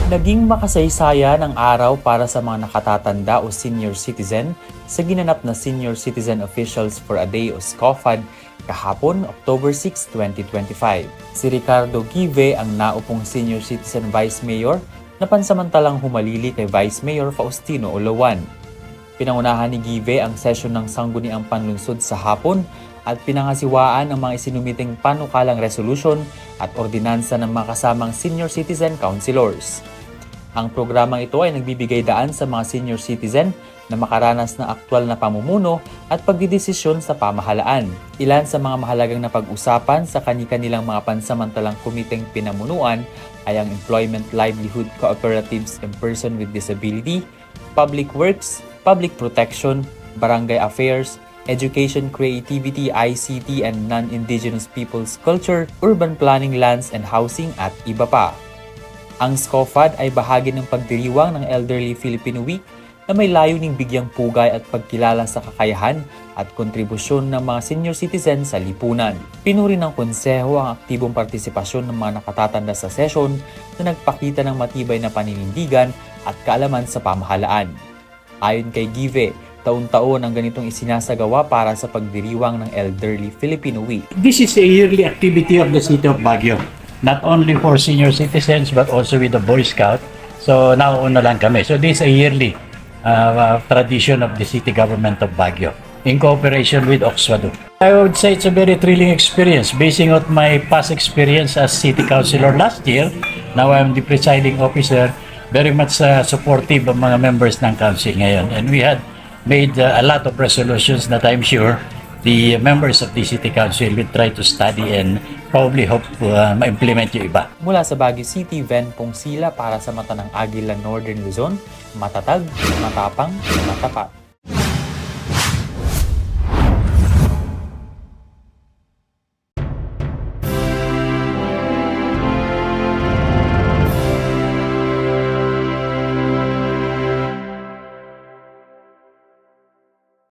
Naging makasaysayan ang araw para sa mga nakatatanda o senior citizen sa ginanap na Senior Citizen Officials for a Day o SCOFAD kahapon, October 6, 2025. Si Ricardo Give ang naupong Senior Citizen Vice Mayor na pansamantalang humalili kay Vice Mayor Faustino Olawan. Pinangunahan ni Give ang sesyon ng sangguniang panlunsod sa hapon at pinangasiwaan ang mga isinumiting panukalang resolution at ordinansa ng mga kasamang senior citizen councilors. Ang programang ito ay nagbibigay daan sa mga senior citizen na makaranas ng aktwal na pamumuno at pagdidesisyon sa pamahalaan. Ilan sa mga mahalagang napag-usapan sa kani-kanilang mga pansamantalang komiteng pinamunuan ay ang Employment Livelihood Cooperatives and Person with Disability, Public Works, Public Protection, Barangay Affairs, Education, Creativity, ICT and Non-Indigenous Peoples Culture, Urban Planning, Lands and Housing at iba pa. Ang SCOFAD ay bahagi ng pagdiriwang ng Elderly Filipino Week na may layuning bigyang pugay at pagkilala sa kakayahan at kontribusyon ng mga senior citizen sa lipunan. Pinuri ng konseho ang aktibong partisipasyon ng mga nakatatanda sa sesyon na nagpakita ng matibay na paninindigan at kaalaman sa pamahalaan. Ayon kay Give, taon-taon ang ganitong isinasagawa para sa pagdiriwang ng Elderly Filipino Week. This is a yearly activity of the City of Baguio. Not only for senior citizens but also with the Boy Scout. So nauuna lang kami. So this is a yearly tradition of the city government of Baguio in cooperation with Oxwado. I would say it's a very thrilling experience. Basing on my past experience as city councilor last year, now I'm the presiding officer, very much supportive of mga members ng council ngayon. And we had made a lot of resolutions that I'm sure the members of the City Council will try to study and probably hope to ma-implement yung iba. Mula sa Baguio City, Ven Pongsila para sa mata ng Agila Northern Luzon, matatag, matapang, matapat.